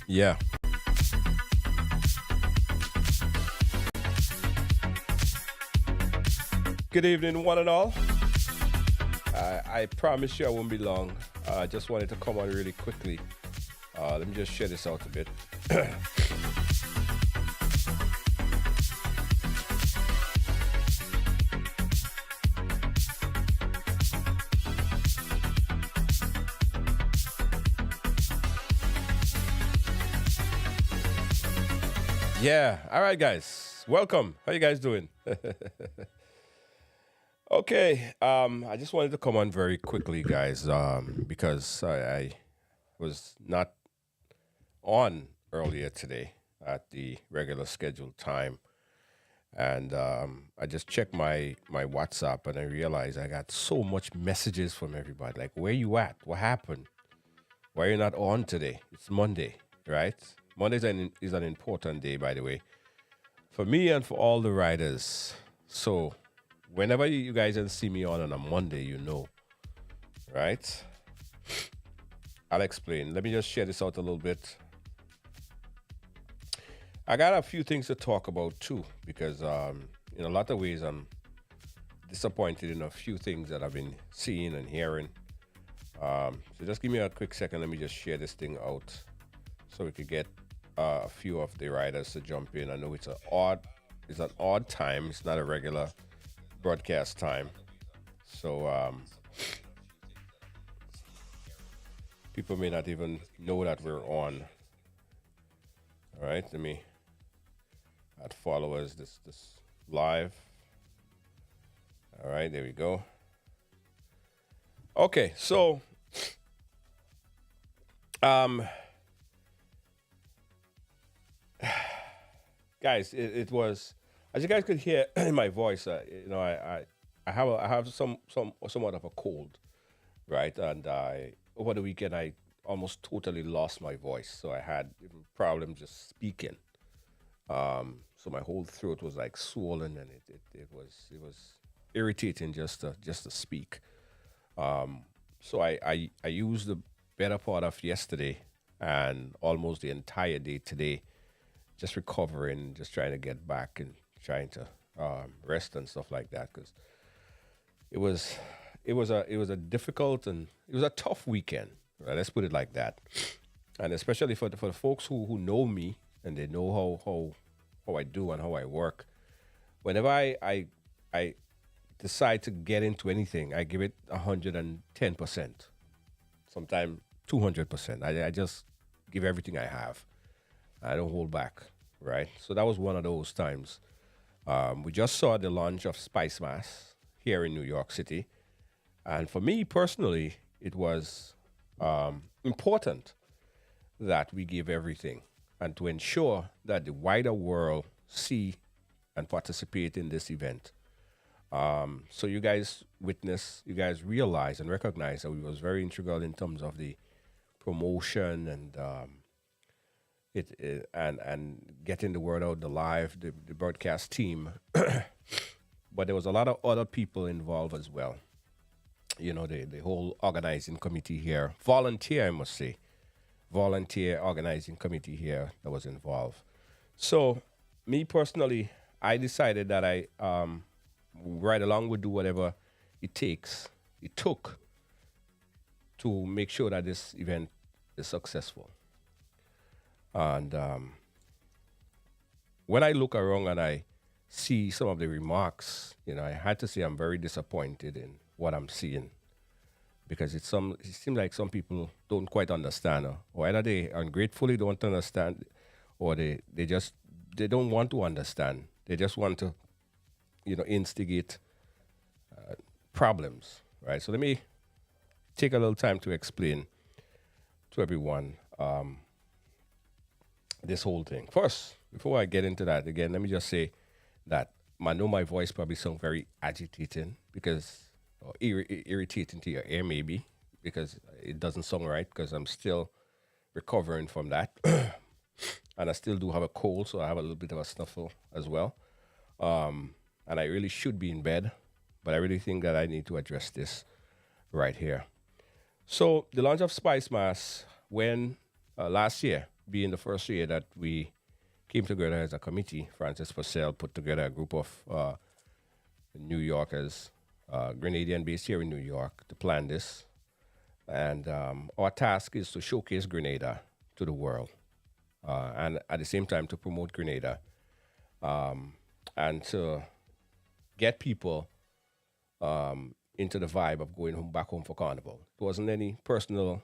Yeah. Good evening, one and all. I promise you I won't be long. I just wanted to come on really quickly. Let me just share this out a bit. Yeah. All right, guys. Welcome. How you guys doing? Okay. I just wanted to come on very quickly, guys, because I was not on earlier today at the regular scheduled time, and I just checked my WhatsApp and I realized I got so much messages from everybody. Like, where you at? What happened? Why are you not on today? It's Monday, right? Monday is an important day, by the way, for me and for all the riders. So, whenever you guys can see me on a Monday, you know, right? I'll explain. Let me just share this out a little bit. I got a few things to talk about too, because in a lot of ways I'm disappointed in a few things that I've been seeing and hearing. So just give me a quick second. Let me just share this thing out so we could get a few of the riders to jump in. I know it's an odd time. It's not a regular broadcast time, so people may not even know that we're on. All right, let me add followers. This live. All right, there we go. Okay, so guys, it was, as you guys could hear in my voice. I have somewhat of a cold, right? And over the weekend I almost totally lost my voice, so I had even problems just speaking. So my whole throat was like swollen, and it was irritating just to speak. So I used the better part of yesterday and almost the entire day today, just recovering, just trying to get back and trying to rest and stuff like that, because it was it was a difficult and it was a tough weekend. Right? Let's put it like that. And especially for the folks who know me and they know how I do and how I work. Whenever I decide to get into anything, I give it 110%, sometimes 200%. I just give everything I have. I don't hold back, right? So that was one of those times. We just saw the launch of Spice Mass here in New York City. And for me personally, it was important that we give everything and to ensure that the wider world see and participate in this event. So you guys witness, you guys realize and recognize that we was very integral in terms of the promotion and and getting the word out, the live, the broadcast team. But there was a lot of other people involved as well. You know, the whole organizing committee here, volunteer, I must say, volunteer organizing committee here that was involved. So, me personally, I decided that I right along would do whatever it took to make sure that this event is successful. And when I look around and I see some of the remarks, you know, I had to say I'm very disappointed in what I'm seeing, because it seems like some people don't quite understand, or either they ungratefully don't understand, or they don't want to understand. They just want to, you know, instigate problems, right? So let me take a little time to explain to everyone this whole thing. First, before I get into that again, let me just say that I know my voice probably sounds very agitating because, or irritating to your ear maybe, because it doesn't sound right because I'm still recovering from that. And I still do have a cold, so I have a little bit of a snuffle as well. And I really should be in bed, but I really think that I need to address this right here. So the launch of Spice Mass, when last year, being the first year that we came together as a committee, Francis Purcell put together a group of New Yorkers, Grenadian based here in New York, to plan this. And our task is to showcase Grenada to the world, and at the same time to promote Grenada, and to get people into the vibe of going home, back home for Carnival. It wasn't any personal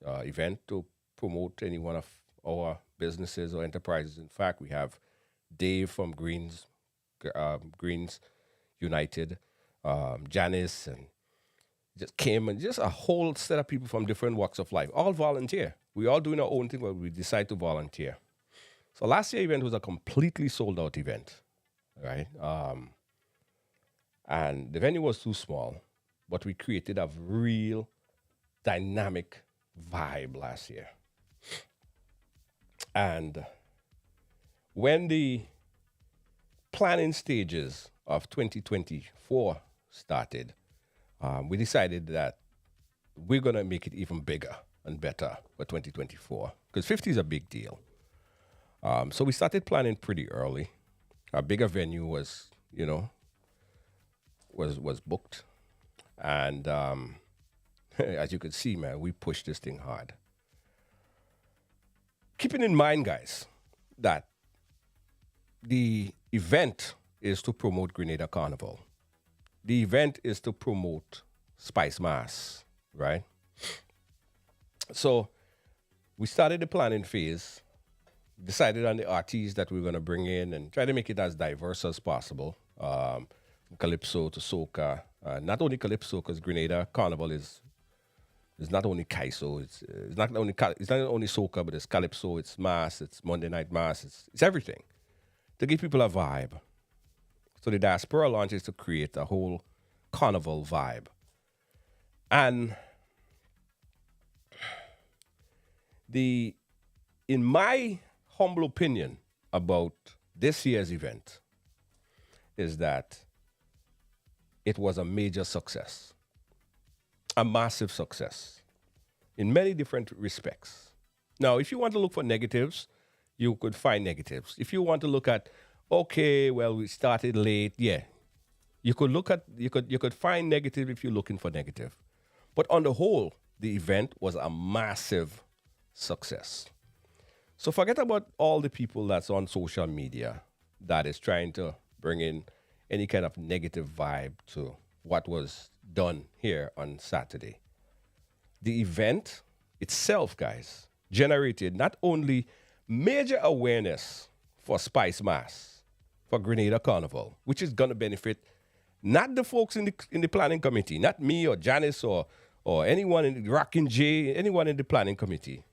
event to promote any one of our businesses or enterprises. In fact, we have Dave from Greens United, Janice, and just came, and just a whole set of people from different walks of life, all volunteer. We all doing our own thing, but we decide to volunteer. So last year's event was a completely sold out event, right? And the venue was too small, but we created a real dynamic vibe last year. And when the planning stages of 2024 started, we decided that we're going to make it even bigger and better for 2024 because 50 is a big deal. So we started planning pretty early. Our bigger venue was, was booked. And as you can see, man, we pushed this thing hard. Keeping in mind, guys, that the event is to promote Grenada Carnival. The event is to promote Spice Mass, right? So we started the planning phase, decided on the artists that we were going to bring in and try to make it as diverse as possible. From Calypso to soca. Not only Calypso, because Grenada Carnival is not only Kaiso, it's not only soca, but it's Calypso, it's Mass, it's Monday Night Mass, it's everything to give people a vibe. So the diaspora launch is to create a whole carnival vibe. And in my humble opinion about this year's event is that it was a major success, a massive success in many different respects. Now, if you want to look for negatives, you could find negatives. If you want to look at, okay, well, we started late, yeah, you could find negative if you're looking for negative. But on the whole, the event was a massive success. So forget about all the people that's on social media that is trying to bring in any kind of negative vibe to what was done here on Saturday. The event itself, guys, generated not only major awareness for Spice Mass, for Grenada Carnival, which is going to benefit not the folks in the planning committee, not me or Janice or anyone in Rockin' J, anyone in the planning committee.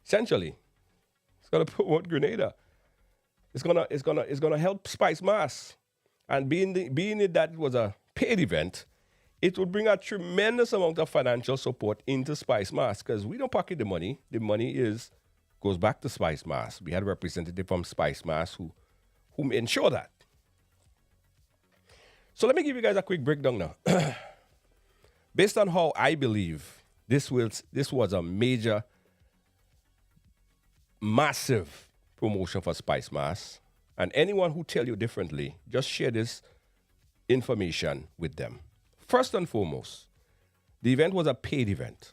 Essentially, it's going to promote Grenada. It's gonna help Spice Mass. And being that it was a paid event, it would bring a tremendous amount of financial support into Spice Mass because we don't pocket the money. The money goes back to Spice Mass. We had a representative from Spice Mass who ensured that. So let me give you guys a quick breakdown now. Based on how I believe this was a major, massive promotion for Spice Mass. And anyone who tell you differently, just share this information with them. First and foremost, the event was a paid event.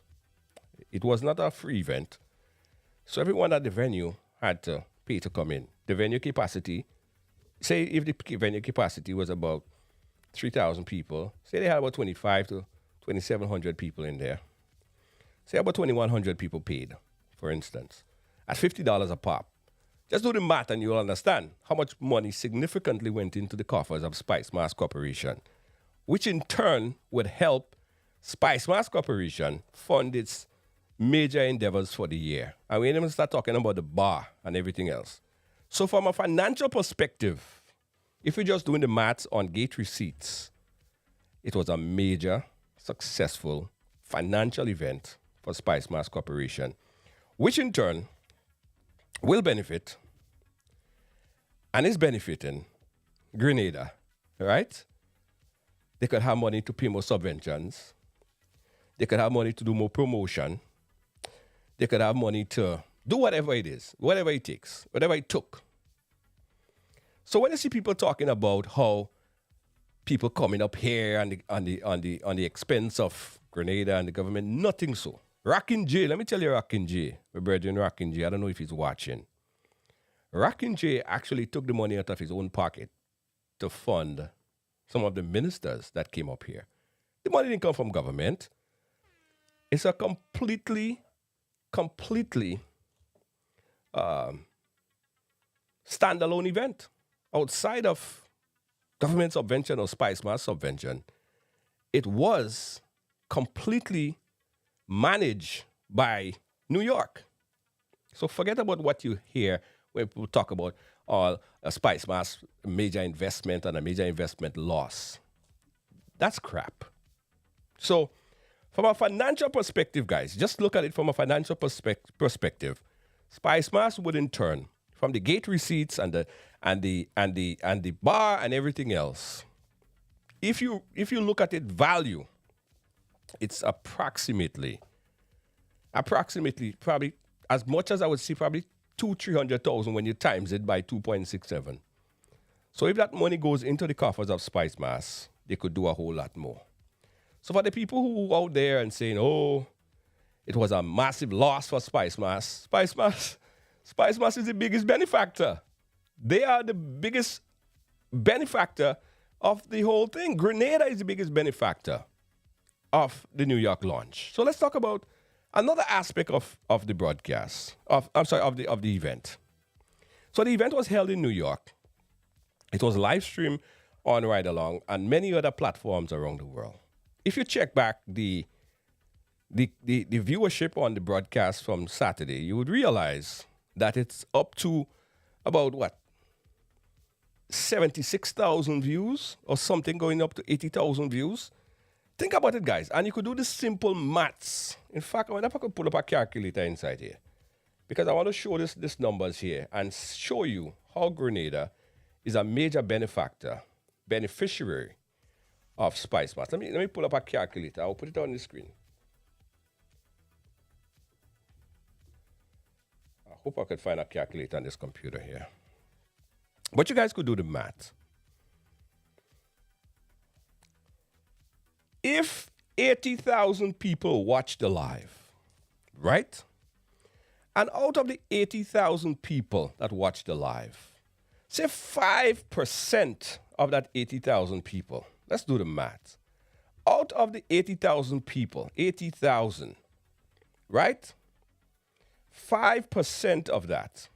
It was not a free event. So everyone at the venue had to pay to come in. The venue capacity, say if the venue capacity was about 3,000 people, say they had about 25 to 2,700 people in there. Say about 2,100 people paid, for instance, at $50 a pop. Just do the math and you'll understand how much money significantly went into the coffers of Spice Mass Corporation, which in turn would help Spice Mass Corporation fund its major endeavors for the year. And we even start talking about the bar and everything else. So from a financial perspective, If you're just doing the maths on gate receipts, it was a major, successful financial event for Spice Mass Corporation, which in turn will benefit and is benefiting Grenada, right? They could have money to pay more subventions. They could have money to do more promotion. They could have money to do whatever it is, whatever it takes, whatever it took. So when you see people talking about how people coming up here on the expense of Grenada and the government, nothing so. Rockin' J, let me tell you Rockin' J, my brethren Rockin' J, I don't know if he's watching. Rockin' J actually took the money out of his own pocket to fund some of the ministers that came up here. The money didn't come from government. It's a completely standalone event outside of government subvention or Spice Mass subvention. It was completely managed by New York. So forget about what you hear when people talk about a Spice Mass major investment and a major investment loss. That's crap. So from a financial perspective, guys, just look at it from a financial perspective. Spice Mass would in turn, from the gate receipts and the bar and everything else, if you look at it value, it's approximately probably as much as I would say probably 200,000-300,000 when you times it by 2.67. So if that money goes into the coffers of Spice Mass, they could do a whole lot more. So for the people who out there and saying, oh, it was a massive loss for Spice Mass is the biggest benefactor. They are the biggest benefactor of the whole thing. Grenada is the biggest benefactor of the New York launch. So let's talk about another aspect of the broadcast, of the event. So the event was held in New York. It was live streamed on Ride Along and many other platforms around the world. If you check back the viewership on the broadcast from Saturday, you would realize that it's up to about 76,000 views or something, going up to 80,000 views. Think about it, guys. And you could do the simple maths. In fact, I wonder if I could pull up a calculator inside here, because I want to show this numbers here and show you how Grenada is a major beneficiary of Spice Mass. Let me pull up a calculator. I'll put it on the screen. I hope I could find a calculator on this computer here. But you guys could do the math. If 80,000 people watch the live, right? And out of the 80,000 people that watch the live, say 5% of that 80,000 people, let's do the math. Out of the 80,000 people, 80,000, right? 5% of that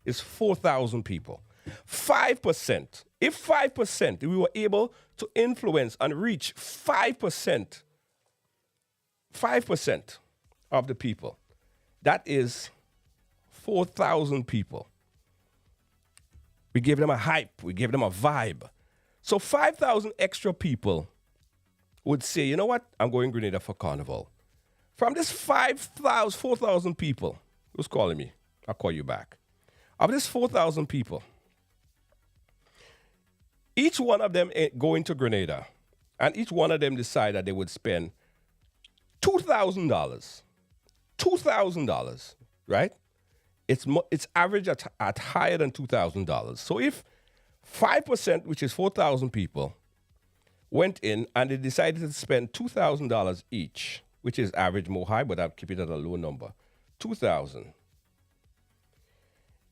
is 4,000 people. 5%. If 5%, we were able to influence and reach 5% of the people, that is 4,000 people. We gave them a hype. We gave them a vibe. So 5,000 extra people would say, you know what? I'm going Grenada for Carnival. From this 4,000 people, who's calling me? I'll call you back. Of this 4,000 people, each one of them going to Grenada, and each one of them decided they would spend $2,000. $2,000, right? It's average at higher than $2,000. So if 5%, which is 4,000 people, went in and they decided to spend $2,000 each, which is average more high, but I'll keep it at a low number, 2,000.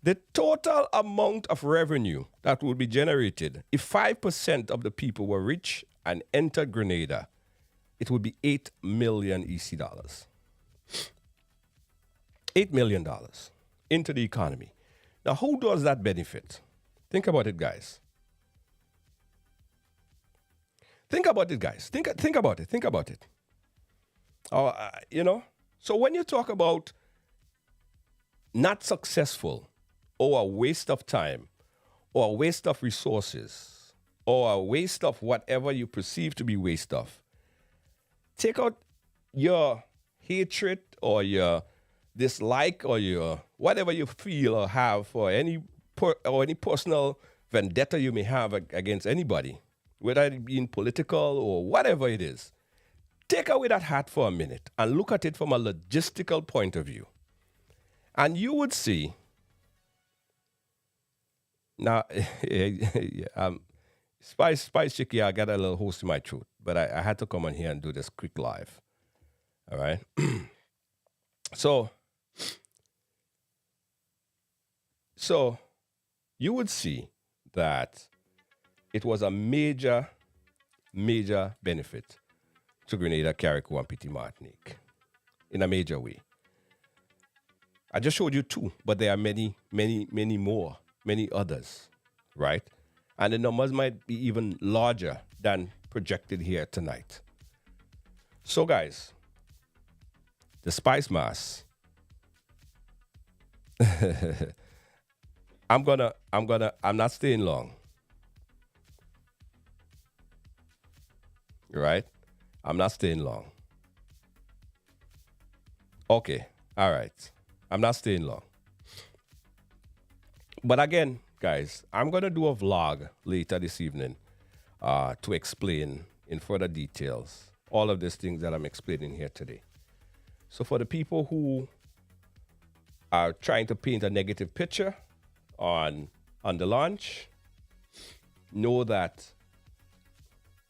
The total amount of revenue that would be generated if 5% of the people were rich and entered Grenada, it would be $8 million EC dollars. $8 million into the economy. Now, who does that benefit? Think about it, guys. Think about it, guys. Think about it. Think about it. So when you talk about not successful or a waste of time or a waste of resources or a waste of whatever you perceive to be waste of, take out your hatred or your dislike or your whatever you feel or have for any any personal vendetta you may have against anybody, whether it be in political or whatever it is. Take away that hat for a minute and look at it from a logistical point of view. And you would see. Now, Spice Chicky, I got a little host in my throat, but I had to come on here and do this quick live. All right. So you would see that it was a major, major benefit to Grenada, Carriacou, and Petite Martinique in a major way. I just showed you two, but there are many, many, many more, many others, right? And the numbers might be even larger than projected here tonight. So, guys, the Spice Mass. I'm not staying long. Right? I'm not staying long. Okay. All right. I'm not staying long. But again, guys, I'm going to do a vlog later this evening to explain in further details all of these things that I'm explaining here today. So for the people who are trying to paint a negative picture on the launch, know that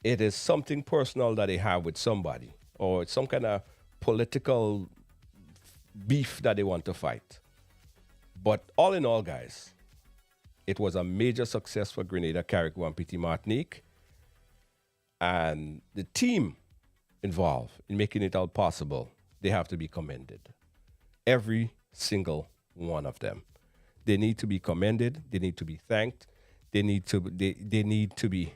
it is something personal that they have with somebody or it's some kind of political beef that they want to fight. But all in all, guys, it was a major success for Grenada, Carriacou, and Petite Martinique. And the team involved in making it all possible, they have to be commended. Every single one of them. They need to be commended. They need to be thanked. They need to be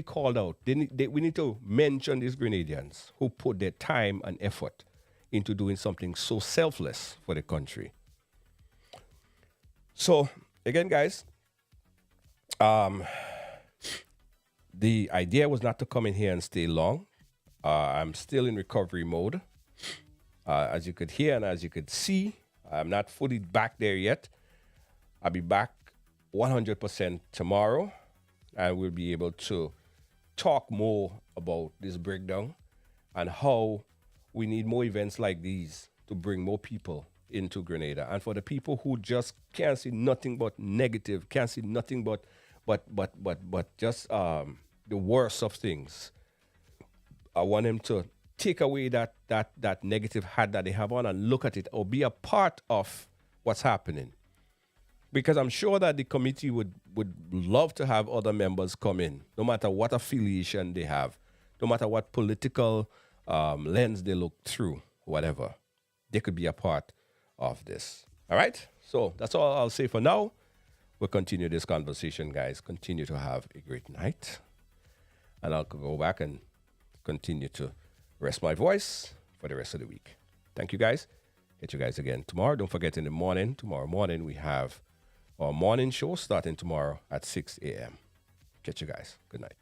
called out. We need to mention these Grenadians who put their time and effort into doing something so selfless for the country. So again, guys, the idea was not to come in here and stay long. I'm still in recovery mode. As you could hear and as you could see, I'm not fully back there yet. I'll be back 100% tomorrow, and we'll be able to talk more about this breakdown and how we need more events like these to bring more people into Grenada. And for the people who just can't see nothing but negative, can't see nothing but just the worst of things, I want them to take away that negative hat that they have on and look at it or be a part of what's happening. Because I'm sure that the committee would love to have other members come in, no matter what affiliation they have, no matter what political lens they look through, whatever. They could be a part of this. All right? So that's all I'll say for now. We'll continue this conversation, guys. Continue to have a great night. And I'll go back and continue to rest my voice for the rest of the week. Thank you, guys. Get you guys again tomorrow. Don't forget tomorrow morning, we have our morning show starting tomorrow at 6 a.m. Catch you guys. Good night.